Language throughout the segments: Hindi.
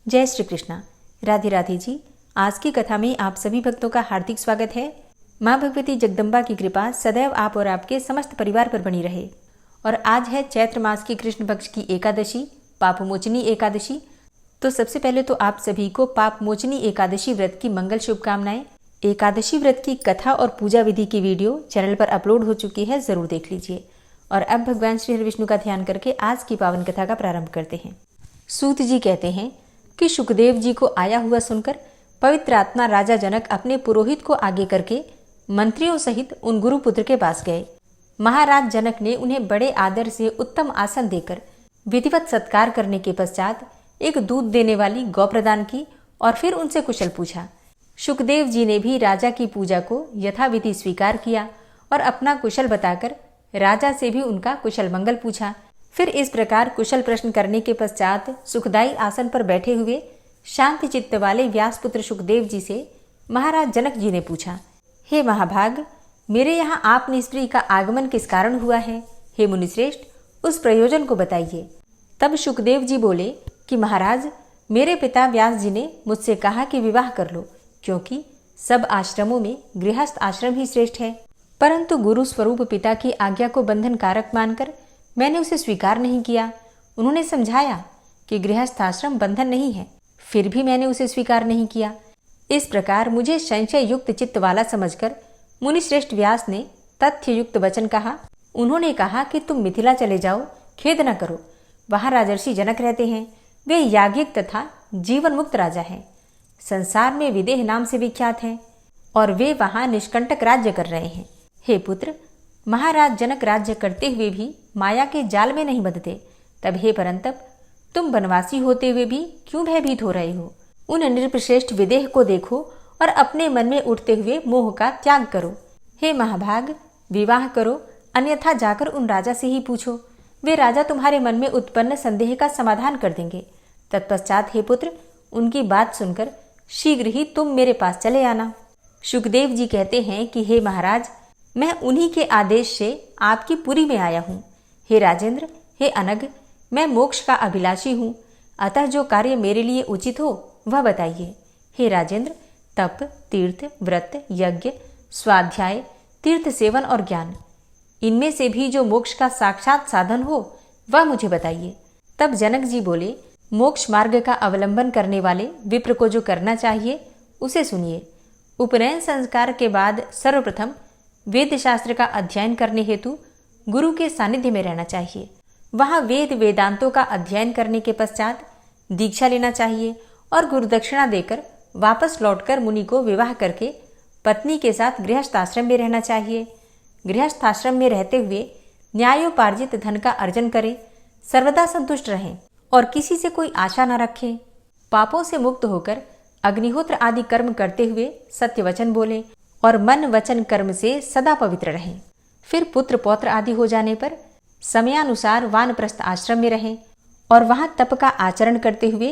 जय श्री कृष्णा। राधे राधे जी। आज की कथा में आप सभी भक्तों का हार्दिक स्वागत है। माँ भगवती जगदम्बा की कृपा सदैव आप और आपके समस्त परिवार पर बनी रहे। और आज है चैत्र मास की कृष्ण पक्ष की एकादशी, पापमोचनी एकादशी। तो सबसे पहले तो आप सभी को पापमोचनी एकादशी व्रत की मंगल शुभकामनाएं। एकादशी व्रत की कथा और पूजा विधि की वीडियो चैनल पर अपलोड हो चुकी है, जरूर देख लीजिए। और अब भगवान श्री हरि विष्णु का ध्यान करके आज की पावन कथा का प्रारंभ करते हैं। सूत जी कहते हैं कि सुखदेव जी को आया हुआ सुनकर पवित्र आत्मा राजा जनक अपने पुरोहित को आगे करके मंत्रियों सहित उन गुरुपुत्र के पास गए। महाराज जनक ने उन्हें बड़े आदर से उत्तम आसन देकर विधिवत सत्कार करने के पश्चात एक दूध देने वाली गौ प्रदान की और फिर उनसे कुशल पूछा। सुखदेव जी ने भी राजा की पूजा को यथाविधि स्वीकार किया और अपना कुशल बताकर राजा से भी उनका कुशल मंगल पूछा। फिर इस प्रकार कुशल प्रश्न करने के पश्चात सुखदायी आसन पर बैठे हुए शांति चित्त वाले व्यासपुत्र सुखदेव जी से महाराज जनक जी ने पूछा, हे महाभाग, मेरे यहाँ आप निस्त्री का आगमन किस कारण हुआ है? हे मुनिश्रेष्ठ, उस प्रयोजन को बताइए। तब सुखदेव जी बोले कि महाराज, मेरे पिता व्यास जी ने मुझसे कहा कि विवाह कर लो, क्योंकि सब आश्रमों में गृहस्थ आश्रम ही श्रेष्ठ है। परंतु गुरु स्वरूप पिता की आज्ञा को बंधन कारक मानकर मैंने उसे स्वीकार नहीं किया। उन्होंने समझाया कि गृहस्थ आश्रम बंधन नहीं है, फिर भी मैंने उसे स्वीकार नहीं किया। इस प्रकार मुझे संशय युक्त चित्त वाला समझकर मुनिश्रेष्ठ व्यास ने तथ्य युक्त वचन कहा। उन्होंने कहा कि तुम मिथिला चले जाओ, खेद न करो, वहां राजर्षि जनक रहते हैं। वे याज्ञिक तथा जीवन मुक्त राजा हैं, संसार में विदेह नाम से विख्यात हैं और वे वहां निष्कंटक राज्य कर रहे हैं। हे पुत्र, महाराज जनक राज्य करते हुए भी माया के जाल में नहीं बंधते, तब हे परंतप, तुम वनवासी होते हुए भी क्यों भयभीत हो रहे हो? उन नृपश्रेष्ठ विदेह को देखो और अपने मन में उठते हुए मोह का त्याग करो। हे महाभाग, विवाह करो, अन्यथा जाकर उन राजा से ही पूछो, वे राजा तुम्हारे मन में उत्पन्न संदेह का समाधान कर देंगे। तत्पश्चात हे पुत्र, उनकी बात सुनकर शीघ्र ही तुम मेरे पास चले आना। सुखदेव जी कहते हैं कि हे महाराज, मैं उन्हीं के आदेश से आपकी पुरी में आया हूँ। हे राजेंद्र, हे अनग, मैं मोक्ष का अभिलाषी हूँ, अतः जो कार्य मेरे लिए उचित हो वह बताइए। हे राजेंद्र, तप, तीर्थ, व्रत, यज्ञ, स्वाध्याय, तीर्थ सेवन और ज्ञान, इनमें से भी जो मोक्ष का साक्षात साधन हो वह मुझे बताइए। तब जनक जी बोले, मोक्ष मार्ग का अवलंबन करने वाले विप्र को जो करना चाहिए उसे सुनिए। उपनयन संस्कार के बाद सर्वप्रथम वेद शास्त्र का अध्ययन करने हेतु गुरु के सानिध्य में रहना चाहिए। वहां वेद वेदांतों का अध्ययन करने के पश्चात दीक्षा लेना चाहिए और गुरुदक्षिणा देकर वापस लौटकर मुनि को विवाह करके पत्नी के साथ गृहस्थ आश्रम में रहना चाहिए। गृहस्थ आश्रम में रहते हुए न्यायोपार्जित धन का अर्जन करें, सर्वदा संतुष्ट रहें और किसी से कोई आशा न रखें। पापों से मुक्त होकर अग्निहोत्र आदि कर्म करते हुए सत्य वचन बोलें और मन वचन कर्म से सदा पवित्र रहें। फिर पुत्र पौत्र आदि हो जाने पर समयानुसार वानप्रस्थ आश्रम में रहें और वहां तप का आचरण करते हुए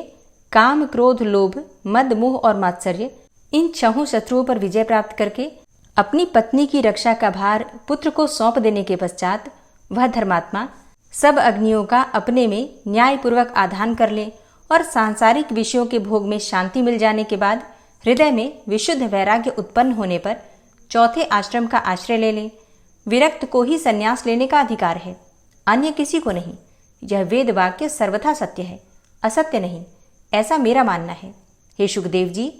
काम, क्रोध, लोभ, मद, मोह और मात्सर्य, इन छहों शत्रुओं पर विजय प्राप्त करके अपनी पत्नी की रक्षा का भार पुत्र को सौंप देने के पश्चात वह धर्मात्मा सब अग्नियों का अपने में न्यायपूर्वक आधान कर ले और सांसारिक विषयों के भोग में शांति मिल जाने के बाद हृदय में विशुद्ध वैराग्य उत्पन्न होने पर चौथे आश्रम का आश्रय ले लें। विरक्त को ही संन्यास लेने का अधिकार है, अन्य किसी को नहीं। यह वेद वाक्य सर्वथा सत्य है, असत्य नहीं, ऐसा मेरा मानना है। हे सुखदेव जी,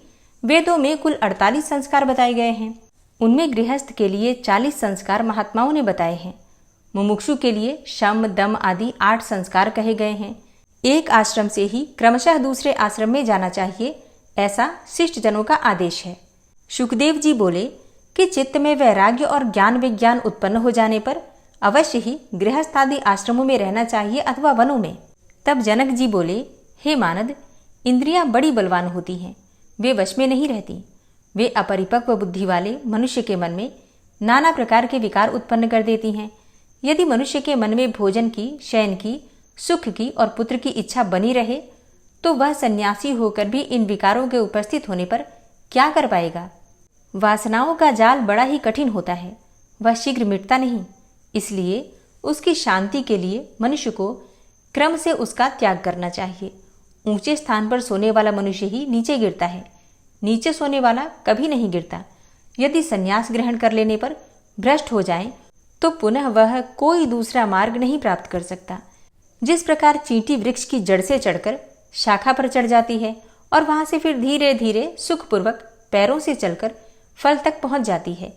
वेदों में कुल 48 संस्कार बताए गए हैं। उनमें गृहस्थ के लिए 40 संस्कार महात्माओं ने बताए हैं। मुमुक्षु के लिए शम, दम आदि 8 संस्कार कहे गए हैं। एक आश्रम से ही क्रमशः दूसरे आश्रम में जाना चाहिए, ऐसा शिष्ट जनों का आदेश है। सुखदेव जी बोले कि चित्त में वैराग्य और ज्ञान विज्ञान उत्पन्न हो जाने पर अवश्य ही गृहस्थ आदि आश्रमों में रहना चाहिए अथवा वनों में। तब जनक जी बोले, हे मानद, इंद्रियां बड़ी बलवान होती हैं, वे वश में नहीं रहती। वे अपरिपक्व बुद्धि वाले मनुष्य के मन में नाना प्रकार के विकार उत्पन्न कर देती हैं। यदि मनुष्य के मन में भोजन की, शयन की, सुख की और पुत्र की इच्छा बनी रहे तो वह सन्यासी होकर भी इन विकारों के उपस्थित होने पर क्या कर पाएगा? वासनाओं का जाल बड़ा ही कठिन होता है, वह शीघ्र मिटता नहीं। इसलिए उसकी शांति के लिए मनुष्य को क्रम से उसका त्याग करना चाहिए ऊंचे स्थान पर सोने वाला मनुष्य ही नीचे गिरता है, नीचे सोने वाला कभी नहीं गिरता। यदि संन्यास ग्रहण कर लेने पर भ्रष्ट हो जाए तो पुनः वह कोई दूसरा मार्ग नहीं प्राप्त कर सकता। जिस प्रकार चींटी वृक्ष की जड़ से चढ़कर शाखा पर चढ़ जाती है और वहां से फिर धीरे धीरे सुखपूर्वक पैरों से चलकर फल तक पहुंच जाती है,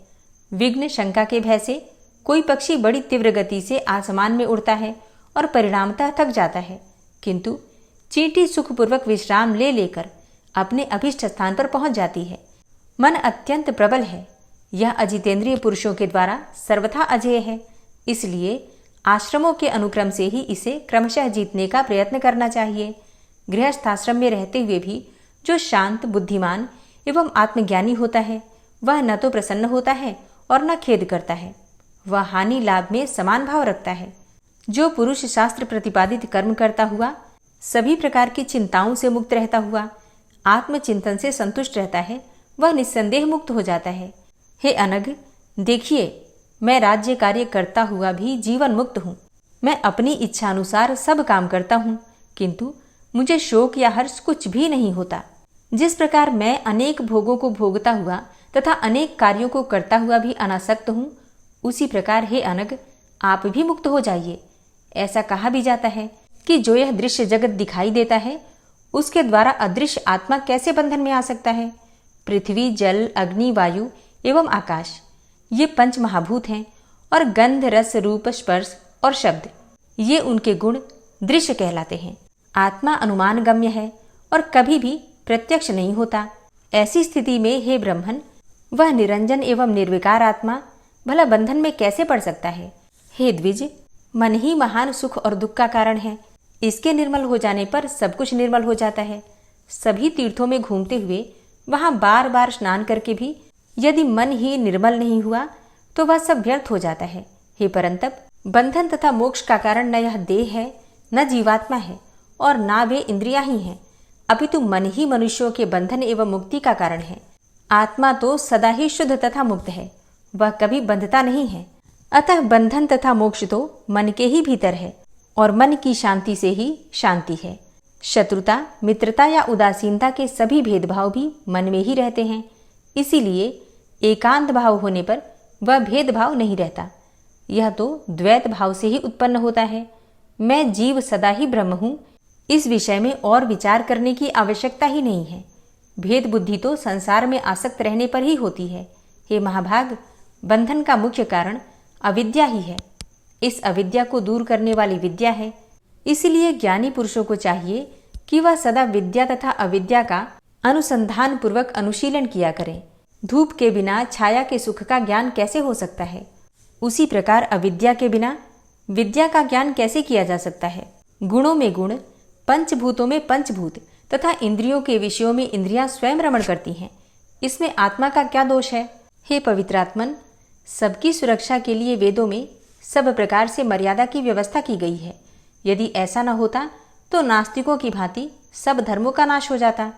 विघ्न शंका के भय से कोई पक्षी बड़ी तीव्र गति से आसमान में उड़ता है और परिणामतः थक जाता है, किंतु चींटी सुखपूर्वक विश्राम ले लेकर अपने अभीष्ट स्थान पर पहुंच जाती है। मन अत्यंत प्रबल है, यह अजितेंद्रिय पुरुषों के द्वारा सर्वथा अजेय है, इसलिए आश्रमों के अनुक्रम से ही इसे क्रमशः जीतने का प्रयत्न करना चाहिए। गृहस्थाश्रम में रहते हुए भी जो शांत, बुद्धिमान एवं आत्मज्ञानी होता है वह न तो प्रसन्न होता है और न खेद करता है, वह हानि लाभ में समान भाव रखता है। जो पुरुष शास्त्र प्रतिपादित कर्म करता हुआ सभी प्रकार की चिंताओं से मुक्त रहता हुआ आत्मचिंतन से संतुष्ट रहता है वह निस्संदेह मुक्त हो जाता है। हे अनघ, देखिए, मैं राज्य कार्य करता हुआ भी जीवन मुक्त हूँ। मैं अपनी इच्छानुसार सब काम करता हूँ, किंतु मुझे शोक या हर्ष कुछ भी नहीं होता। जिस प्रकार मैं अनेक भोगों को भोगता हुआ तथा अनेक कार्यों को करता हुआ भी अनासक्त हूँ, उसी प्रकार हे अनघ, आप भी मुक्त हो जाइए। ऐसा कहा भी जाता है कि जो यह दृश्य जगत दिखाई देता है उसके द्वारा अदृश्य आत्मा कैसे बंधन में आ सकता है। पृथ्वी, जल, अग्नि, वायु एवं आकाश, ये पंच महाभूत हैं और गंध, रस, रूप, स्पर्श और शब्द, ये उनके गुण दृश्य कहलाते हैं। आत्मा अनुमान गम्य है और कभी भी प्रत्यक्ष नहीं होता। ऐसी स्थिति में हे ब्रह्मन, वह निरंजन एवं निर्विकार आत्मा भला बंधन में कैसे पड़ सकता है। हे द्विज, मन ही महान सुख और दुख का कारण है। इसके निर्मल हो जाने पर सब कुछ निर्मल हो जाता है। सभी तीर्थों में घूमते हुए वहां बार बार स्नान करके भी यदि मन ही निर्मल नहीं हुआ तो वह सब व्यर्थ हो जाता है। हे परंतप, बंधन तथा मोक्ष का कारण न यह देह है, न जीवात्मा है और न वे इंद्रियां ही हैं, अपितु मन ही मनुष्यों के बंधन एवं मुक्ति का कारण है। आत्मा तो सदा ही शुद्ध तथा मुक्त है, वह कभी बंधता नहीं है। अतः बंधन तथा मोक्ष तो मन के ही भीतर है और मन की शांति से ही शांति है। शत्रुता, मित्रता या उदासीनता के सभी भेदभाव भी मन में ही रहते हैं, इसीलिए एकांत भाव होने पर वह भेदभाव नहीं रहता। यह तो द्वैत भाव से ही उत्पन्न होता है। मैं जीव सदा ही ब्रह्म हूँ, इस विषय में और विचार करने की आवश्यकता ही नहीं है। भेद बुद्धि तो संसार में आसक्त रहने पर ही होती है। हे महाभाग, बंधन का मुख्य कारण अविद्या ही है। इस अविद्या को दूर करने वाली विद्या है। इसलिए ज्ञानी पुरुषों को चाहिए कि वह सदा विद्या तथा अविद्या का अनुसंधान पूर्वक अनुशीलन किया करें। धूप के बिना छाया के सुख का ज्ञान कैसे हो सकता है, उसी प्रकार अविद्या के बिना विद्या का ज्ञान कैसे किया जा सकता है। गुणों में गुण, पंचभूतों में पंचभूत तथा इंद्रियों के विषयों में इंद्रियां स्वयं रमण करती हैं, इसमें आत्मा का क्या दोष है। हे पवित्रात्मन, सबकी सुरक्षा के लिए वेदों में सब प्रकार से मर्यादा की व्यवस्था की गई है। यदि ऐसा न होता तो नास्तिकों की भांति सब धर्मों का नाश हो जाता।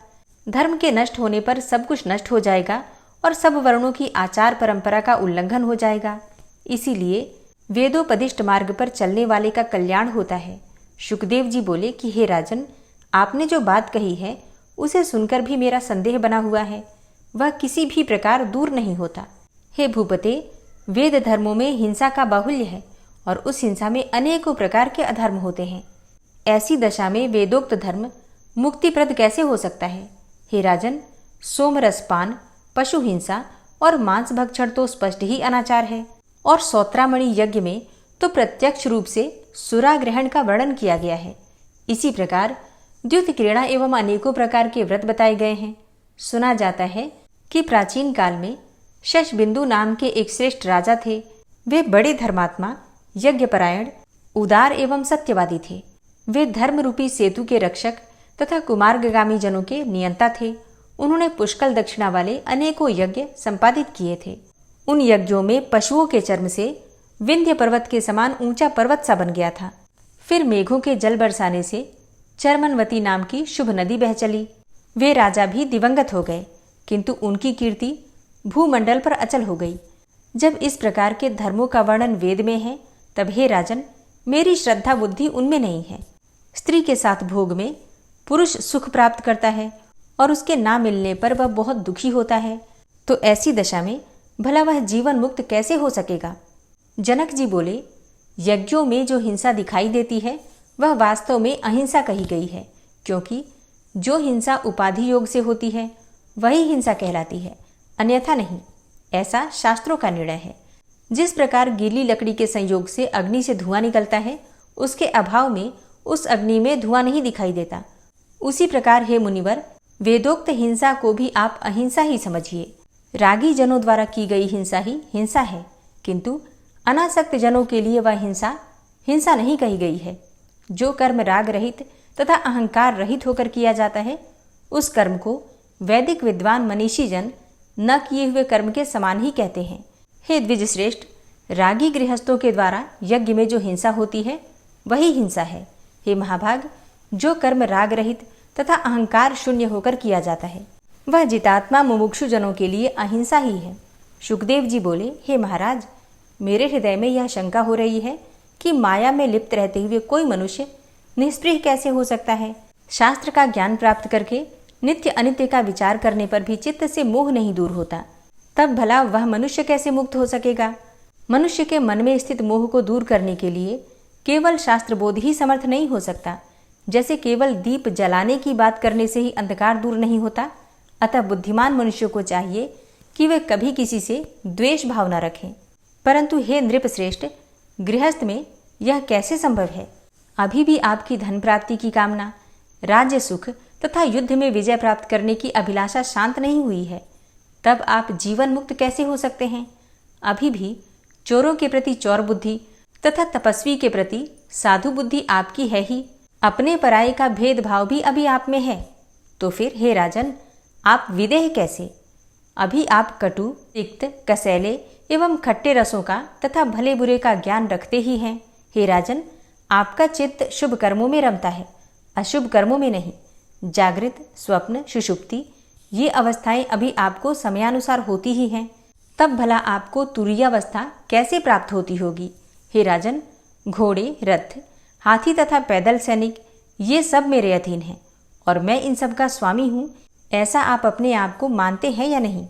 धर्म के नष्ट होने पर सब कुछ नष्ट हो जाएगा और सब वर्णों की आचार परंपरा का उल्लंघन हो जाएगा। इसीलिए वेदोपदिष्ट मार्ग पर चलने वाले का कल्याण होता है। शुकदेव जी बोले कि हे राजन, आपने जो बात कही है उसे सुनकर भी मेरा संदेह बना हुआ है, वह किसी भी प्रकार दूर नहीं होता। हे भूपते, वेद धर्मों में हिंसा का बाहुल्य है और उस हिंसा में अनेकों प्रकार के अधर्म होते हैं। ऐसी दशा में वेदोक्त धर्म मुक्तिप्रद कैसे हो सकता है। हे राजन, सोमरसपान, पशु हिंसा और मांस भक्षण तो स्पष्ट ही अनाचार है और सौत्रामणि यज्ञ में तो प्रत्यक्ष रूप से सुराग्रहण का वर्णन किया गया है। इसी प्रकार द्युत क्रीड़ा एवं अनेकों प्रकार के व्रत बताए गए हैं। सुना जाता है कि प्राचीन काल में शशबिंदु नाम के एक श्रेष्ठ राजा थे। वे बड़े धर्मात्मा, यज्ञपरायण, उदार एवं सत्यवादी थे। वे धर्म रूपी सेतु के रक्षक तथा कुमार्गगामी जनों के नियंता थे। उन्होंने पुष्कल दक्षिणा वाले अनेकों यज्ञ संपादित किए थे। उन यज्ञों में पशुओं के चर्म से विंध्य पर्वत के समान ऊंचा पर्वत सा बन गया था। फिर मेघों के जल बरसाने से चर्मनवती नाम की शुभ नदी बह चली। वे राजा भी दिवंगत हो गए, किंतु उनकी कीर्ति भूमंडल पर अचल हो गई। जब इस प्रकार के धर्मों का वर्णन वेद में है, तब हे राजन, मेरी श्रद्धा बुद्धि उनमें नहीं है। स्त्री के साथ भोग में, पुरुष सुख प्राप्त करता है और उसके ना मिलने पर वह बहुत दुखी होता है, तो ऐसी दशा में भला वह जीवन मुक्त कैसे हो सकेगा? जनक जी बोले, यज्ञों में जो हिंसा दिखाई देती है वह वास्तव में अहिंसा कही गई है, क्योंकि जो हिंसा उपाधि योग से होती है वही हिंसा कहलाती है, अन्यथा नहीं। ऐसा शास्त्रों का निर्णय है। जिस प्रकार गीली लकड़ी के संयोग से अग्नि से धुआं निकलता है, उसके अभाव में उस अग्नि में धुआं नहीं दिखाई देता, उसी प्रकार हे मुनिवर, वेदोक्त हिंसा को भी आप अहिंसा ही समझिए। रागी जनों द्वारा की गई हिंसा ही हिंसा है, किंतु अनासक्त जनों के लिए वह हिंसा हिंसा नहीं कही गई है। जो कर्म राग रहित तथा अहंकार रहित होकर किया जाता है, उस कर्म को वैदिक विद्वान मनीषी जन न किए हुए कर्म के समान ही कहते हैं। हे द्विज श्रेष्ठ, रागी गृहस्थों के द्वारा यज्ञ में जो हिंसा होती है वही हिंसा है। हे महाभाग, जो कर्म राग रहित तथा अहंकार शून्य होकर किया जाता है वह जितात्मा मुमुक्षु जनों के लिए अहिंसा ही है। शुकदेव जी बोले, हे महाराज, मेरे हृदय में यह शंका हो रही है कि माया में लिप्त रहते हुए कोई मनुष्य निष्पृह कैसे हो सकता है? शास्त्र का ज्ञान प्राप्त करके नित्य अनित्य का विचार करने पर भी चित्त से मोह नहीं दूर होता, तब भला वह मनुष्य कैसे मुक्त हो सकेगा? मनुष्य के मन में स्थित मोह को दूर करने के लिए केवल शास्त्र बोध ही समर्थ नहीं हो सकता। जैसे केवल दीप जलाने की बात करने से ही अंधकार दूर नहीं होता, अतः बुद्धिमान मनुष्य को चाहिए कि वे कभी किसी से द्वेष भाव न रखें। परंतु हे नृप श्रेष्ठ, गृहस्थ में यह कैसे संभव है? अभी भी आपकी धन प्राप्ति की कामना, राज्य सुख तथा युद्ध में विजय प्राप्त करने की अभिलाषा शांत नहीं हुई है, तब आप जीवन मुक्त कैसे हो सकते हैं? अभी भी चोरों के प्रति चौर बुद्धि तथा तपस्वी के प्रति साधु बुद्धि आपकी है ही, अपने पराये का भेदभाव भी अभी आप में है। तो फिर हे राजन, आप विदेह कैसे? अभी आप कटु, तिक्त, कसैले एवं खट्टे रसों का तथा भले बुरे का ज्ञान रखते ही हैं। हे राजन, आपका चित्त शुभ कर्मों में रमता है, अशुभ कर्मों में नहीं। जागृत, स्वप्न, सुषुप्ति ये अवस्थाएं अभी आपको समयानुसार होती ही हैं, तब भला आपको तुरीयावस्था कैसे प्राप्त होती होगी? हे राजन, घोड़े, रथ, हाथी तथा पैदल सैनिक ये सब मेरे अधीन हैं और मैं इन सब का स्वामी हूँ, ऐसा आप अपने आप को मानते हैं या नहीं?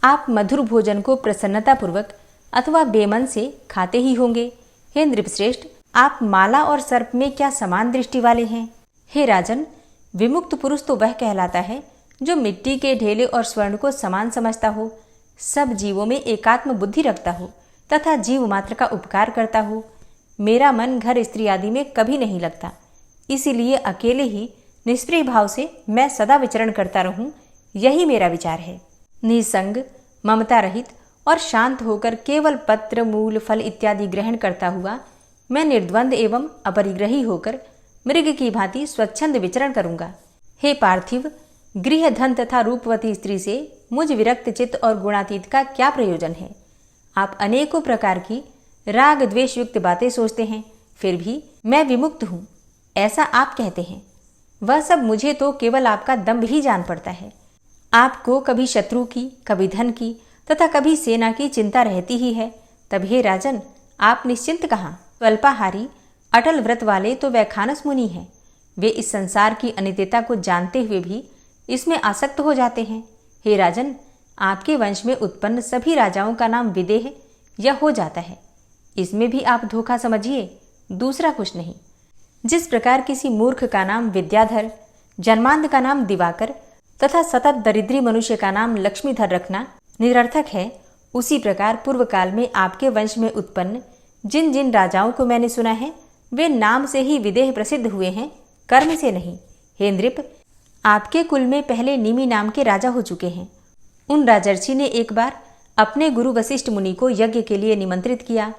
आप मधुर भोजन को प्रसन्नतापूर्वक अथवा बेमन से खाते ही होंगे। हे नृपश्रेष्ठ, आप माला और सर्प में क्या समान दृष्टि वाले हैं? हे राजन, विमुक्त पुरुष तो वह कहलाता है जो मिट्टी के ढेले और स्वर्ण को समान समझता हो, सब जीवों में एकात्म बुद्धि रखता हो तथा जीव मात्र का उपकार करता हो। मेरा मन घर स्त्री आदि में कभी नहीं लगता, इसीलिए अकेले ही निष्प्रिय भाव से मैं सदा विचरण करता रहूं, यही मेरा विचार है। निसंग, ममता रहित और शांत होकर केवल पत्र, मूल, फल इत्यादि ग्रहण करता हुआ मैं निर्द्वंद एवं अपरिग्रही होकर मृग की भांति स्वच्छंद विचरण करूंगा। हे पार्थिव, गृह, धन तथा रूपवती स्त्री से मुझ विरक्त चित्त और गुणातीत का क्या प्रयोजन है? आप अनेकों प्रकार की राग द्वेष युक्त बातें सोचते हैं, फिर भी मैं विमुक्त हूँ ऐसा आप कहते हैं। वह सब मुझे तो केवल आपका दंभ ही जान पड़ता है। आपको कभी शत्रु की, कभी धन की तथा कभी सेना की चिंता रहती ही है। तब हे राजन, आप निश्चिंत कहाँ? स्वल्पाहारी अटल व्रत वाले तो वैखानस मुनि हैं। वे इस संसार की अनित्यता को जानते हुए भी इसमें आसक्त हो जाते हैं। हे राजन, आपके वंश में उत्पन्न सभी राजाओं का नाम विदेह या हो जाता है, इसमें भी आप धोखा समझिए, दूसरा कुछ नहीं। जिस प्रकार किसी मूर्ख का नाम विद्याधर, जन्मांध का नाम दिवाकर तथा सतत दरिद्री मनुष्य का नाम लक्ष्मीधर रखना निरर्थक है, उसी प्रकार पूर्व काल में आपके वंश में उत्पन्न जिन जिन राजाओं को मैंने सुना है वे नाम से ही विदेह प्रसिद्ध हुए हैं, कर्म से नहीं। हे नृप, आपके कुल में पहले निमि नाम के राजा हो चुके हैं। उन राजर्षि ने एक बार अपने गुरु वशिष्ठ मुनि को यज्ञ के लिए निमंत्रित किया।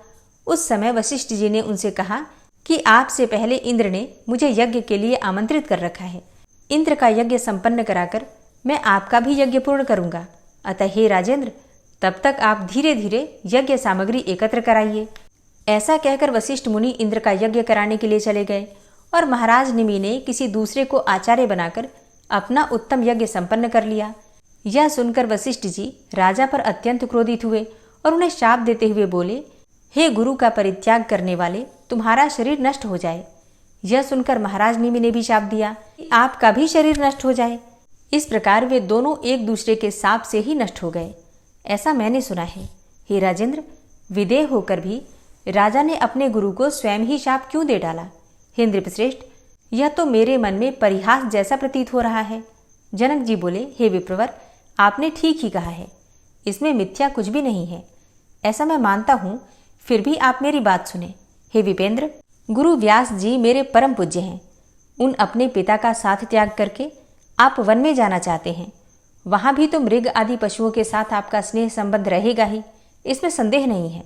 उस समय वशिष्ठ जी ने उनसे कहा कि आपसे पहले इंद्र ने मुझे यज्ञ के लिए आमंत्रित कर रखा है। इंद्र का यज्ञ संपन्न कराकर मैं आपका भी यज्ञ पूर्ण करूंगा। अतः हे राजेंद्र, तब तक आप धीरे धीरे यज्ञ सामग्री एकत्र कराइए। ऐसा कहकर वशिष्ठ मुनि इंद्र का यज्ञ कराने के लिए चले गए और महाराज निमि ने किसी दूसरे को आचार्य बनाकर अपना उत्तम यज्ञ संपन्न कर लिया। यह सुनकर वशिष्ठ जी राजा पर अत्यंत क्रोधित हुए और उन्हें शाप देते हुए बोले, हे गुरु का परित्याग करने वाले, तुम्हारा शरीर नष्ट हो जाए। यह सुनकर महाराज निमि ने भी शाप दिया आपका भी शरीर नष्ट हो जाए। इस प्रकार वे दोनों एक दूसरे के शाप से ही नष्ट हो गए, ऐसा मैंने सुना है। हे राजेंद्र, विदेह होकर भी राजा ने अपने गुरु को स्वयं ही शाप क्यों दे डाला? हे नृपश्रेष्ठ, यह तो मेरे मन में परिहास जैसा प्रतीत हो रहा है। जनक जी बोले, हे विप्रवर, आपने ठीक ही कहा है, इसमें मिथ्या कुछ भी नहीं है, ऐसा मैं मानता हूँ, फिर भी आप मेरी बात सुने। हे विपेंद्र, गुरु व्यास जी मेरे परम पूज्य हैं। उन अपने पिता का साथ त्याग करके आप वन में जाना चाहते हैं। वहां भी तो मृग आदि पशुओं के साथ आपका स्नेह संबंध रहेगा ही, इसमें संदेह नहीं है।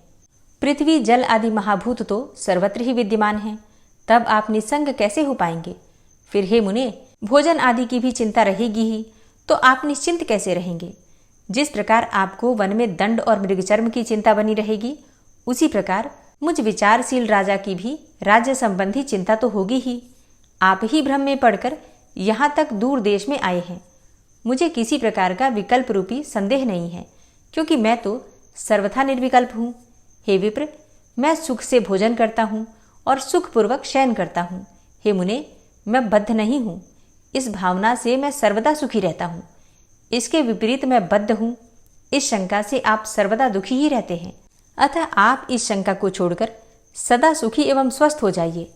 पृथ्वी जल आदि महाभूत तो सर्वत्र ही विद्यमान हैं, तब आप निसंग कैसे हो पाएंगे? फिर हे मुने, भोजन आदि की भी चिंता रहेगी ही, तो आप निश्चिंत कैसे रहेंगे? जिस प्रकार आपको वन में दंड और मृगचर्म की चिंता बनी रहेगी, उसी प्रकार मुझ विचारशील राजा की भी राज्य संबंधी चिंता तो होगी ही। आप ही भ्रम में पड़कर यहाँ तक दूर देश में आए हैं। मुझे किसी प्रकार का विकल्प रूपी संदेह नहीं है, क्योंकि मैं तो सर्वथा निर्विकल्प हूँ। हे विप्र, मैं सुख से भोजन करता हूँ और सुखपूर्वक शयन करता हूँ। हे मुने, मैं बद्ध नहीं हूँ, इस भावना से मैं सर्वदा सुखी रहता हूँ। इसके विपरीत मैं बद्ध हूँ, इस शंका से आप सर्वदा दुखी ही रहते हैं। अतः आप इस शंका को छोड़कर सदा सुखी एवं स्वस्थ हो जाइए।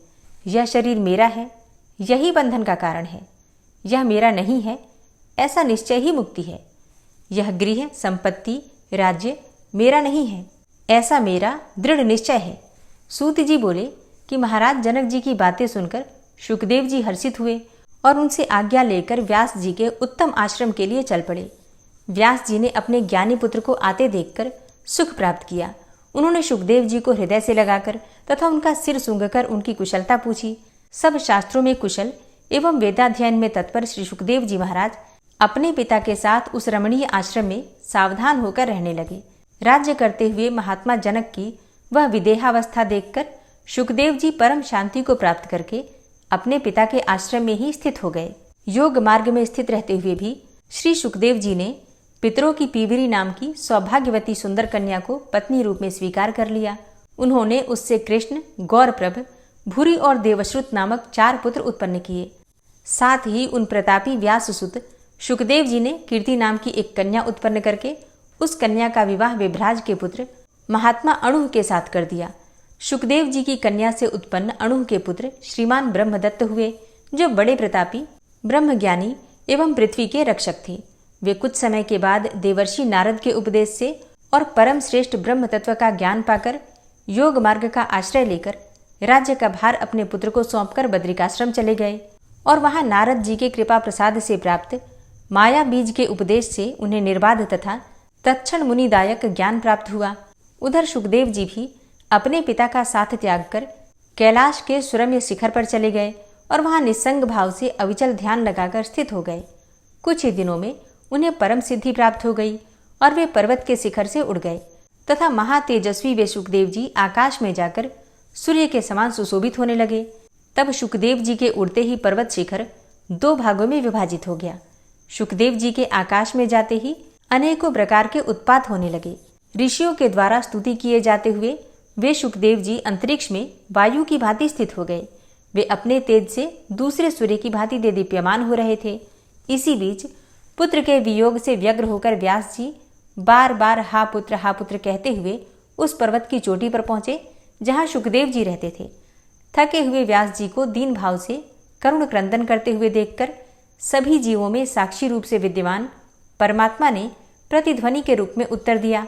यह शरीर मेरा है, यही बंधन का कारण है। यह मेरा नहीं है, ऐसा निश्चय ही मुक्ति है। यह गृह, संपत्ति, राज्य मेरा नहीं है, ऐसा मेरा दृढ़ निश्चय है। सूत जी बोले कि महाराज जनक जी की बातें सुनकर शुकदेव जी हर्षित हुए और उनसे आज्ञा लेकर व्यास जी के उत्तम आश्रम के लिए चल पड़े। व्यास जी ने अपने ज्ञानी पुत्र को आते देखकर सुख प्राप्त किया। उन्होंने शुकदेव जी को हृदय से लगाकर तथा उनका सिर सूंघकर उनकी कुशलता पूछी। सब शास्त्रों में कुशल एवं वेदाध्ययन में तत्पर श्री शुकदेव जी महाराज अपने पिता के साथ उस रमणीय आश्रम में सावधान होकर रहने लगे। राज्य करते हुए महात्मा जनक की वह विदेहावस्था देखकर शुकदेव जी परम शांति को प्राप्त करके अपने पिता के आश्रम में ही स्थित हो गए। योग मार्ग में स्थित रहते हुए भी श्री शुकदेव जी ने पितरों की पीवरी नाम की सौभाग्यवती सुंदर कन्या को पत्नी रूप में स्वीकार कर लिया। उन्होंने उससे कृष्ण, गौरप्रभ, भूरी और देवश्रुत नामक 4 पुत्र उत्पन्न किए। साथ ही उन प्रतापी व्याससुत शुकदेव जी ने कीर्ति नाम की एक कन्या उत्पन्न करके उस कन्या का विवाह विभ्राज के पुत्र महात्मा अणुह के साथ कर दिया। शुकदेव जी की कन्या से उत्पन्न अणुह के पुत्र श्रीमान ब्रह्मदत्त हुए, जो बड़े प्रतापी, ब्रह्मज्ञानी एवं पृथ्वी के रक्षक थे। वे कुछ समय के बाद देवर्षि नारद के उपदेश से और परम श्रेष्ठ ब्रह्म तत्व का ज्ञान पाकर योग मार्ग का आश्रय लेकर राज्य का भार अपने पुत्र को सौंपकर बद्रिकाश्रम चले गए और वहां नारद जी के कृपा प्रसाद से प्राप्त माया बीज के उपदेश से उन्हें निर्बाध तथा तत्क्षण मुनिदायक ज्ञान प्राप्त हुआ। उधर शुकदेव जी भी अपने पिता का साथ त्याग कर कैलाश के सुरम्य शिखर पर चले गए और वहां निस्संग भाव से अविचल ध्यान लगाकर स्थित हो गए। कुछ ही दिनों में उन्हें परम सिद्धि प्राप्त हो गई और वे पर्वत के शिखर से उड़ गए तथा महातेजस्वी वे शुकदेव जी आकाश में जाकर सूर्य के समान सुशोभित होने लगे। तब शुकदेव जी के उड़ते ही पर्वत शिखर 2 भागों में विभाजित हो गया। शुकदेव जी के आकाश में जाते ही अनेकों प्रकार के उत्पात होने लगे। ऋषियों के द्वारा स्तुति किए जाते हुए वे शुकदेव जी अंतरिक्ष में वायु की भांति स्थित हो गए। वे अपने तेज से दूसरे सूर्य की भांति देदीप्यमान हो रहे थे। इसी बीच पुत्र के वियोग से व्यग्र होकर व्यास जी बार बार हा पुत्र कहते हुए उस पर्वत की चोटी पर पहुंचे जहां शुकदेव जी रहते थे। थके हुए व्यास जी को दीन भाव से करुण क्रंदन करते हुए देखकर सभी जीवों में साक्षी रूप से विद्यमान परमात्मा ने प्रतिध्वनि के रूप में उत्तर दिया।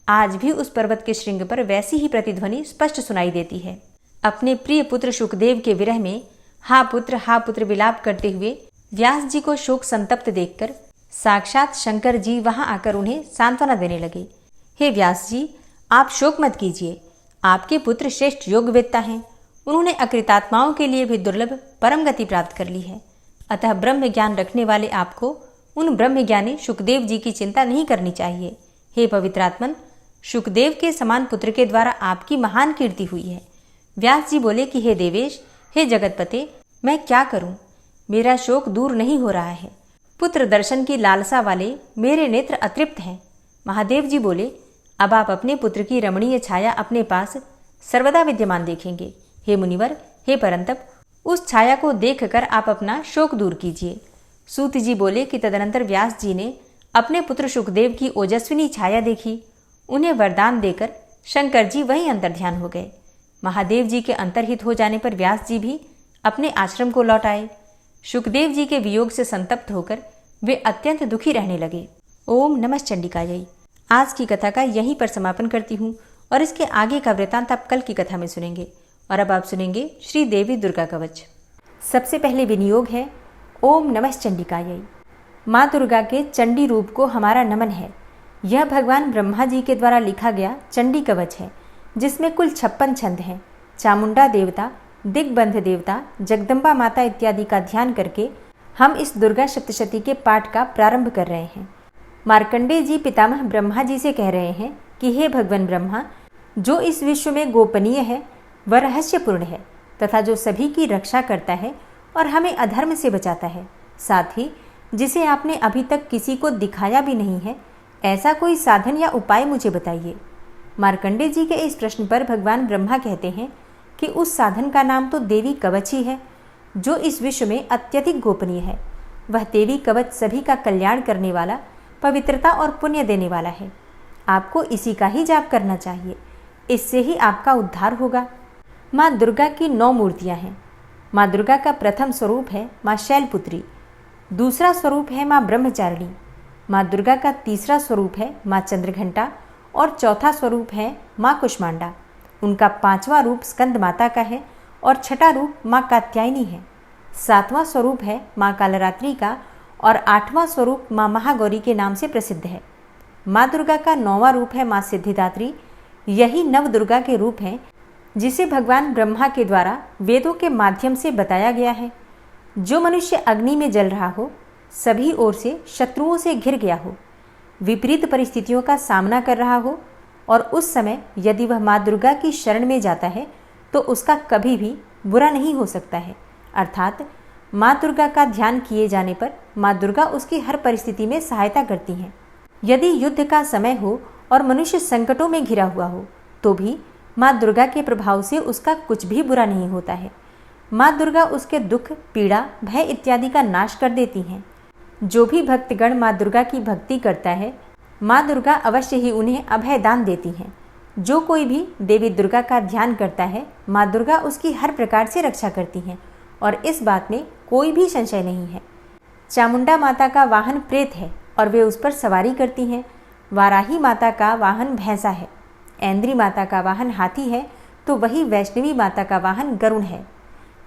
आज भी उस पर्वत के श्रृंग पर वैसी ही प्रतिध्वनि स्पष्ट सुनाई देती है। अपने प्रिय पुत्र शुकदेव के विरह में हा पुत्र विलाप करते हुए व्यास जी को शोक संतप्त देखकर साक्षात शंकर जी वहां आकर उन्हें सांत्वना देने लगे। हे व्यास जी, आप शोक मत कीजिए, आपके पुत्र श्रेष्ठ योगवेत्ता हैं। उन्होंने अकृतात्माओं के लिए भी दुर्लभ परम गति प्राप्त कर ली है। अतः ब्रह्म ज्ञान रखने वाले आपको उन ब्रह्मज्ञानी शुकदेव जी की चिंता नहीं करनी चाहिए। हे पवित्रात्मन, शुकदेव के समान पुत्र के द्वारा आपकी महान कीर्ति हुई है। व्यास जी बोले कि हे देवेश, हे जगतपते, मैं क्या करूं? मेरा शोक दूर नहीं हो रहा है। पुत्र दर्शन की लालसा वाले मेरे नेत्र अतृप्त हैं। महादेव जी बोले, अब आप अपने पुत्र की रमणीय छाया अपने पास सर्वदा विद्यमान देखेंगे। हे मुनिवर, हे परंतप, उस छाया को देखकर आप अपना शोक दूर कीजिए। सूत जी बोले कि तदनंतर व्यास जी ने अपने पुत्र शुकदेव की ओजस्विनी छाया देखी। उन्हें वरदान देकर शंकर जी वहीं अंतर्ध्यान हो गए। महादेव जी के अंतर्हित हो जाने पर व्यास जी भी अपने आश्रम को लौट आए। शुकदेव जी के वियोग से संतप्त होकर वे अत्यंत दुखी रहने लगे। ओम नमः चंडिकायै। आज की कथा का यहीं पर समापन करती हूँ और इसके आगे का वृतांत आप कल की कथा में सुनेंगे। और अब आप सुनेंगे श्री देवी दुर्गा कवच। सबसे पहले विनियोग है ओम नमः चंडिकायै। माँ दुर्गा के चंडी रूप को हमारा नमन है। यह भगवान ब्रह्मा जी के द्वारा लिखा गया चंडी कवच है, जिसमें कुल 56 छंद हैं। चामुंडा देवता, दिग्बंध देवता, जगदम्बा माता इत्यादि का ध्यान करके हम इस दुर्गा सप्तशती के पाठ का प्रारंभ कर रहे हैं। मार्कंडेय जी पितामह ब्रह्मा जी से कह रहे हैं कि हे भगवान ब्रह्मा, जो इस विश्व में गोपनीय है वह रहस्यपूर्ण है तथा जो सभी की रक्षा करता है और हमें अधर्म से बचाता है, साथ ही जिसे आपने अभी तक किसी को दिखाया भी नहीं है, ऐसा कोई साधन या उपाय मुझे बताइए। मार्कंडेय जी के इस प्रश्न पर भगवान ब्रह्मा कहते हैं कि उस साधन का नाम तो देवी कवच ही है, जो इस विश्व में अत्यधिक गोपनीय है। वह देवी कवच सभी का कल्याण करने वाला, पवित्रता और पुण्य देने वाला है। आपको इसी का ही जाप करना चाहिए, इससे ही आपका उद्धार होगा। माँ दुर्गा की 9 मूर्तियाँ हैं। माँ दुर्गा का प्रथम स्वरूप है माँ शैलपुत्री, दूसरा स्वरूप है माँ ब्रह्मचारिणी, माँ दुर्गा का तीसरा स्वरूप है माँ चंद्रघंटा और चौथा स्वरूप है माँ कुष्मांडा। उनका 5वां रूप स्कंद माता का है और छठा रूप माँ कात्यायनी है। 7वां स्वरूप है माँ कालरात्रि का और 8वां स्वरूप माँ महागौरी के नाम से प्रसिद्ध है। माँ दुर्गा का 9वां रूप है माँ सिद्धिदात्री। यही नव दुर्गा के रूप हैं जिसे भगवान ब्रह्मा के द्वारा वेदों के माध्यम से बताया गया है। जो मनुष्य अग्नि में जल रहा हो, सभी ओर से शत्रुओं से घिर गया हो, विपरीत परिस्थितियों का सामना कर रहा हो और उस समय यदि वह माँ दुर्गा की शरण में जाता है तो उसका कभी भी बुरा नहीं हो सकता है। अर्थात माँ दुर्गा का ध्यान किए जाने पर माँ दुर्गा उसकी हर परिस्थिति में सहायता करती हैं। यदि युद्ध का समय हो और मनुष्य संकटों में घिरा हुआ हो तो भी माँ दुर्गा के प्रभाव से उसका कुछ भी बुरा नहीं होता है। माँ दुर्गा उसके दुख, पीड़ा, भय इत्यादि का नाश कर देती हैं। जो भी भक्तगण माँ दुर्गा की भक्ति करता है, माँ दुर्गा अवश्य ही उन्हें अभय दान देती हैं। जो कोई भी देवी दुर्गा का ध्यान करता है, माँ दुर्गा उसकी हर प्रकार से रक्षा करती हैं और इस बात में कोई भी संशय नहीं है। चामुंडा माता का वाहन प्रेत है और वे उस पर सवारी करती हैं। वाराही माता का वाहन भैंसा है। ऐन्द्री माता का वाहन हाथी है तो वही वैष्णवी माता का वाहन गरुण है।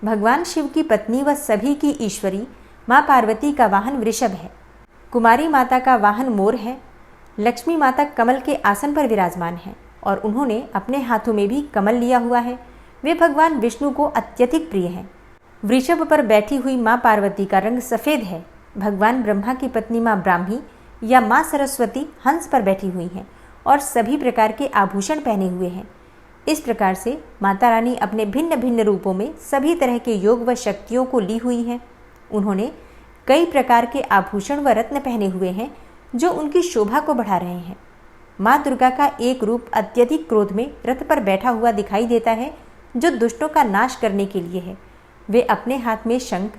भगवान शिव की पत्नी व सभी की ईश्वरी माँ पार्वती का वाहन वृषभ है। कुमारी माता का वाहन मोर है। लक्ष्मी माता कमल के आसन पर विराजमान है और उन्होंने अपने हाथों में भी कमल लिया हुआ है। वे भगवान विष्णु को अत्यधिक प्रिय हैं। वृषभ पर बैठी हुई माँ पार्वती का रंग सफ़ेद है। भगवान ब्रह्मा की पत्नी माँ ब्राह्मी या माँ सरस्वती हंस पर बैठी हुई हैं और सभी प्रकार के आभूषण पहने हुए हैं। इस प्रकार से माता रानी अपने भिन्न भिन्न रूपों में सभी तरह के योग व शक्तियों को ली हुई हैं। उन्होंने कई प्रकार के आभूषण व रत्न पहने हुए हैं जो उनकी शोभा को बढ़ा रहे हैं। माँ दुर्गा का एक रूप अत्यधिक क्रोध में रथ पर बैठा हुआ दिखाई देता है, जो दुष्टों का नाश करने के लिए है। वे अपने हाथ में शंख,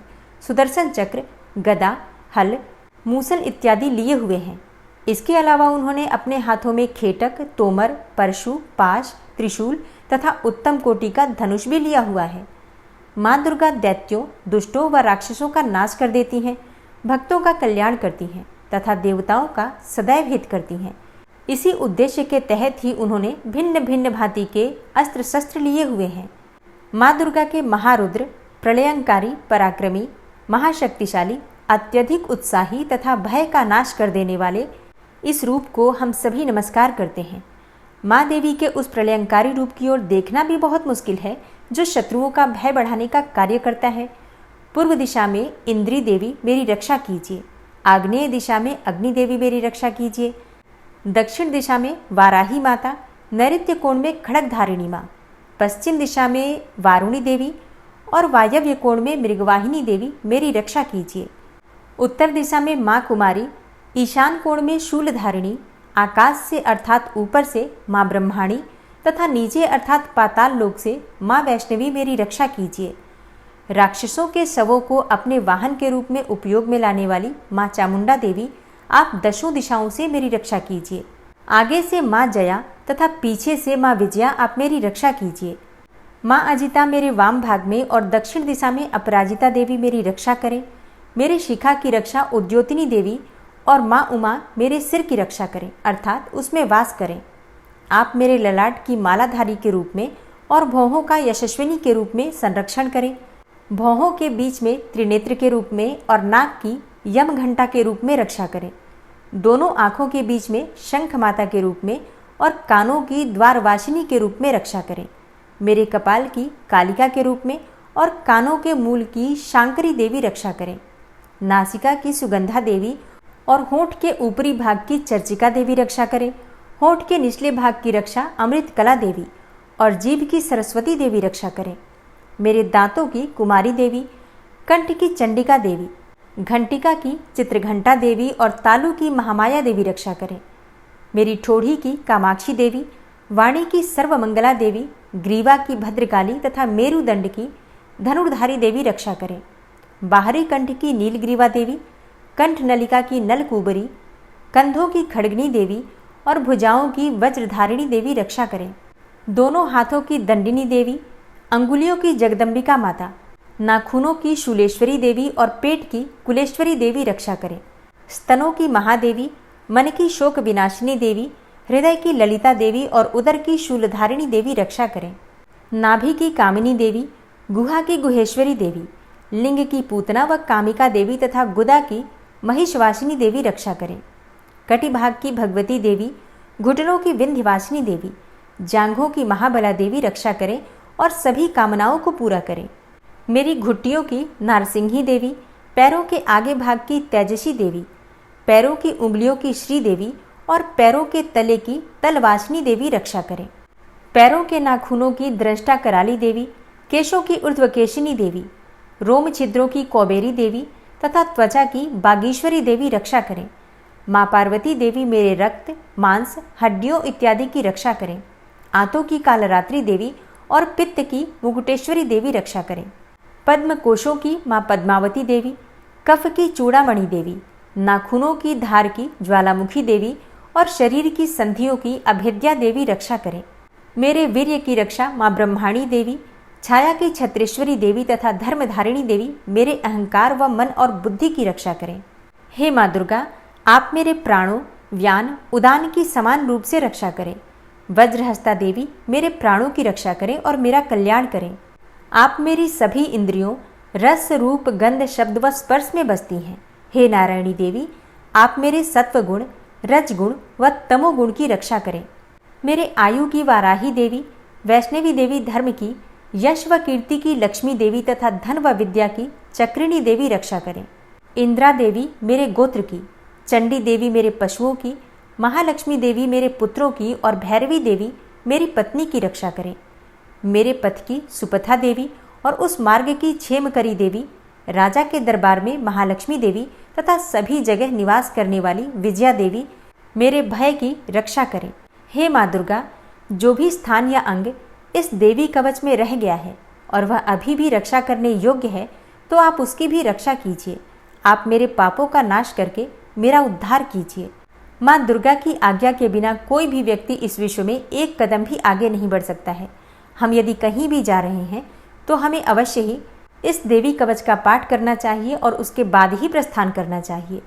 सुदर्शन चक्र, गदा, हल, मूसल इत्यादि लिए हुए हैं। इसके अलावा उन्होंने अपने हाथों में खेटक, तोमर, परशु, पाश, त्रिशूल तथा उत्तम कोटि का धनुष भी लिया हुआ है। माँ दुर्गा दैत्यों, दुष्टों व राक्षसों का नाश कर देती हैं, भक्तों का कल्याण करती हैं तथा देवताओं का सदैव हित करती हैं। इसी उद्देश्य के तहत ही उन्होंने भिन्न भिन्न भांति के अस्त्र शस्त्र लिए हुए हैं। माँ दुर्गा के महारुद्र, प्रलयंकारी, पराक्रमी, महाशक्तिशाली, अत्यधिक उत्साही तथा भय का नाश कर देने वाले इस रूप को हम सभी नमस्कार करते हैं। माँ देवी के उस प्रलयंकारी रूप की ओर देखना भी बहुत मुश्किल है, जो शत्रुओं का भय बढ़ाने का कार्य करता है। पूर्व दिशा में इंद्री देवी मेरी रक्षा कीजिए, आग्नेय दिशा में अग्नि देवी मेरी रक्षा कीजिए, दक्षिण दिशा में वाराही माता, नैऋत्य कोण में खड़ग धारिणी माँ, पश्चिम दिशा में वारुणी देवी और वायव्य कोण में मृगवाहिनी देवी मेरी रक्षा कीजिए। उत्तर दिशा में माँ कुमारी, ईशान कोण में शूलधारिणी, आकाश से अर्थात ऊपर से माँ ब्रह्माणी तथा नीचे अर्थात पाताल लोक से माँ वैष्णवी मेरी रक्षा कीजिए। राक्षसों के शवों को अपने वाहन के रूप में उपयोग में लाने वाली माँ चामुंडा देवी, आप दशों दिशाओं से मेरी रक्षा कीजिए। आगे से माँ जया तथा पीछे से माँ विजया, आप मेरी रक्षा कीजिए। माँ अजिता मेरे वाम भाग में और दक्षिण दिशा में अपराजिता देवी मेरी रक्षा करें। मेरे शिखा की रक्षा उद्योतिनी देवी और माँ उमा मेरे सिर की रक्षा करें, अर्थात उसमें वास करें। आप मेरे ललाट की मालाधारी के रूप में और भौहों का यशस्विनी के रूप में संरक्षण करें। भौहों के बीच में त्रिनेत्र के रूप में और नाक की यम घंटा के रूप में रक्षा करें। दोनों आँखों के बीच में शंख माता के रूप में और कानों की द्वारवासिनी के रूप में रक्षा करें। मेरे कपाल की कालिका के रूप में और कानों के मूल की शांकरी देवी रक्षा करें। नासिका की सुगंधा देवी और होंठ के ऊपरी भाग की चर्चिका देवी रक्षा करें। होंठ के निचले भाग की रक्षा अमृत कला देवी और जीभ की सरस्वती देवी रक्षा करें। मेरे दांतों की कुमारी देवी, कंठ की चंडिका देवी, घंटिका की चित्रघंटा देवी और तालु की महामाया देवी रक्षा करें। मेरी ठोड़ी की कामाक्षी देवी, वाणी की सर्वमंगला देवी, ग्रीवा की भद्रकाली तथा मेरुदंड की धनुर्धारी देवी रक्षा करें। बाहरी कंठ की नीलग्रीवा देवी, कंठ नलिका की नलकूबरी, कंधों की खड़गनी देवी और भुजाओं की वज्रधारिणी देवी रक्षा करें। दोनों हाथों की दंडिनी देवी, अंगुलियों की जगदम्बिका माता, नाखूनों की शूलेश्वरी देवी और पेट की कुलेश्वरी देवी रक्षा करें। स्तनों की महादेवी, मन की शोक विनाशिनी देवी, हृदय की ललिता देवी और उदर की शूलधारिणी देवी रक्षा करें। नाभि की कामिनी देवी, गुहा की गुहेश्वरी देवी, लिंग की पूतना व कामिका देवी तथा गुदा की महिषवासिनी देवी रक्षा करें। कटिभाग की भगवती देवी, घुटनों की विंध्यवासिनी देवी, जांघों की महाबला देवी रक्षा करें और सभी कामनाओं को पूरा करें। मेरी घुट्टियों की नारसिंही देवी, पैरों के आगे भाग की तेजसी देवी, पैरों की उंगलियों की श्री देवी और पैरों के तले की तलवासिनी देवी रक्षा करें। पैरों के नाखूनों की दृष्टा कराली देवी, केशों की ऊर्ध्वकेशिनी देवी, रोम छिद्रों की कौबेरी देवी तथा त्वचा की बागीश्वरी देवी रक्षा करें। माँ पार्वती देवी मेरे रक्त, मांस, हड्डियों इत्यादि की रक्षा करें। आंतों की कालरात्रि देवी और पित्त की मुकुटेश्वरी देवी रक्षा करें। पद्म कोशों की माँ पद्मावती देवी, कफ की चूड़ामणि देवी, नाखूनों की धार की ज्वालामुखी देवी और शरीर की संधियों की अभेद्या देवी रक्षा करें। मेरे वीर्य की रक्षा माँ ब्रह्माणी देवी, छाया की छत्रेश्वरी देवी तथा धर्मधारिणी देवी मेरे अहंकार व मन और बुद्धि की रक्षा करें। हे माँ दुर्गा, आप मेरे प्राणों, व्यान, उदान की समान रूप से रक्षा करें। वज्रहस्ता देवी मेरे प्राणों की रक्षा करें और मेरा कल्याण करें। आप मेरी सभी इंद्रियों, रस, रूप, गंध, शब्द व स्पर्श में बसती हैं। हे नारायणी देवी, आप मेरे सत्वगुण, रजगुण व तमोगुण की रक्षा करें। मेरे आयु की वाराही देवी, वैष्णवी देवी धर्म की, यश व कीर्ति की लक्ष्मी देवी तथा धन व विद्या की चक्रिणी देवी रक्षा करें। इंद्रा देवी मेरे गोत्र की, चंडी देवी मेरे पशुओं की, महालक्ष्मी देवी मेरे पुत्रों की और भैरवी देवी मेरी पत्नी की रक्षा करें। मेरे पथ की सुपथा देवी और उस मार्ग की क्षेमकरी देवी, राजा के दरबार में महालक्ष्मी देवी तथा सभी जगह निवास करने वाली विजया देवी मेरे भय की रक्षा करें। हे माँ दुर्गा, जो भी स्थान या अंग इस देवी कवच में रह गया है और वह अभी भी रक्षा करने योग्य है, तो आप उसकी भी रक्षा कीजिए। आप मेरे पापों का नाश करके मेरा उद्धार कीजिए। माँ दुर्गा की आज्ञा के बिना कोई भी व्यक्ति इस विश्व में एक कदम भी आगे नहीं बढ़ सकता है। हम यदि कहीं भी जा रहे हैं तो हमें अवश्य ही इस देवी कवच का पाठ करना चाहिए और उसके बाद ही प्रस्थान करना चाहिए।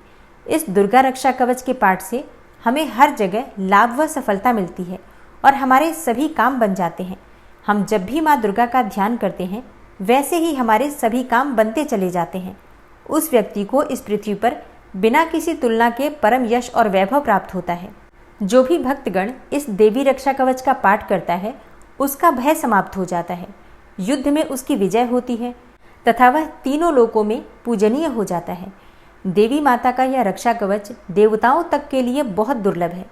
इस दुर्गा रक्षा कवच के पाठ से हमें हर जगह लाभ व सफलता मिलती है और हमारे सभी काम बन जाते हैं। हम जब भी माँ दुर्गा का ध्यान करते हैं, वैसे ही हमारे सभी काम बनते चले जाते हैं। उस व्यक्ति को इस पृथ्वी पर बिना किसी तुलना के परम यश और वैभव प्राप्त होता है। जो भी भक्तगण इस देवी रक्षा कवच का पाठ करता है, उसका भय समाप्त हो जाता है, युद्ध में उसकी विजय होती है तथा वह तीनों लोकों में पूजनीय हो जाता है। देवी माता का यह रक्षा कवच देवताओं तक के लिए बहुत दुर्लभ है।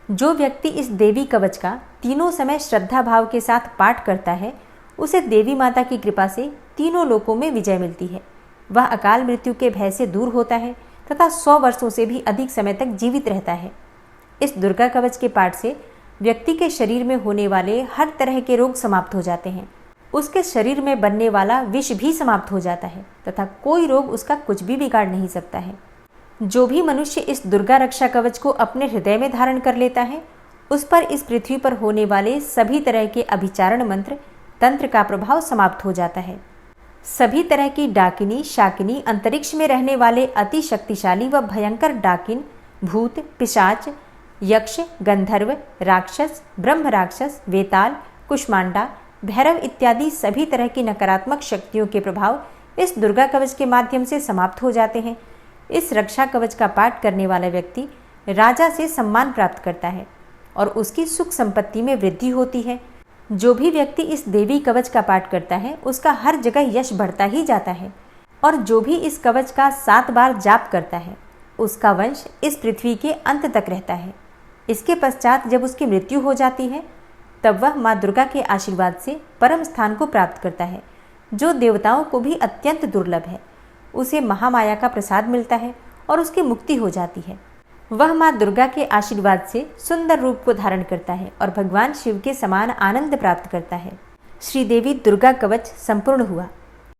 जो व्यक्ति इस देवी कवच का तीनों समय श्रद्धा भाव के साथ पाठ करता है, उसे देवी माता की कृपा से तीनों लोकों में विजय मिलती है। वह अकाल मृत्यु के भय से दूर होता है तथा 100 वर्षों से भी अधिक समय तक जीवित रहता है। इस दुर्गा कवच के पाठ से व्यक्ति के शरीर में होने वाले हर तरह के रोग समाप्त हो जाते हैं। उसके शरीर में बनने वाला विष भी समाप्त हो जाता है तथा कोई रोग उसका कुछ भी बिगाड़ नहीं सकता है। जो भी मनुष्य इस दुर्गा रक्षा कवच को अपने हृदय में धारण कर लेता है, उस पर इस पृथ्वी पर होने वाले सभी तरह के अभिचारण मंत्र तंत्र का प्रभाव समाप्त हो जाता है। सभी तरह की डाकिनी शाकिनी, अंतरिक्ष में रहने वाले अति शक्तिशाली व भयंकर डाकिन, भूत, पिशाच, यक्ष, गंधर्व, राक्षस, ब्रह्म राक्षस, वेताल, कुष्मांडा, भैरव इत्यादि सभी तरह की नकारात्मक शक्तियों के प्रभाव इस दुर्गा कवच के माध्यम से समाप्त हो जाते हैं। इस रक्षा कवच का पाठ करने वाला व्यक्ति राजा से सम्मान प्राप्त करता है और उसकी सुख संपत्ति में वृद्धि होती है। जो भी व्यक्ति इस देवी कवच का पाठ करता है उसका हर जगह यश बढ़ता ही जाता है और जो भी इस कवच का 7 बार जाप करता है उसका वंश इस पृथ्वी के अंत तक रहता है। इसके पश्चात जब उसकी मृत्यु हो जाती है तब वह माँ दुर्गा के आशीर्वाद से परम स्थान को प्राप्त करता है, जो देवताओं को भी अत्यंत दुर्लभ है। उसे महामाया का प्रसाद मिलता है और उसकी मुक्ति हो जाती है। वह माँ दुर्गा के आशीर्वाद से सुंदर रूप को धारण करता है और भगवान शिव के समान आनंद प्राप्त करता है। श्री देवी दुर्गा कवच संपूर्ण हुआ।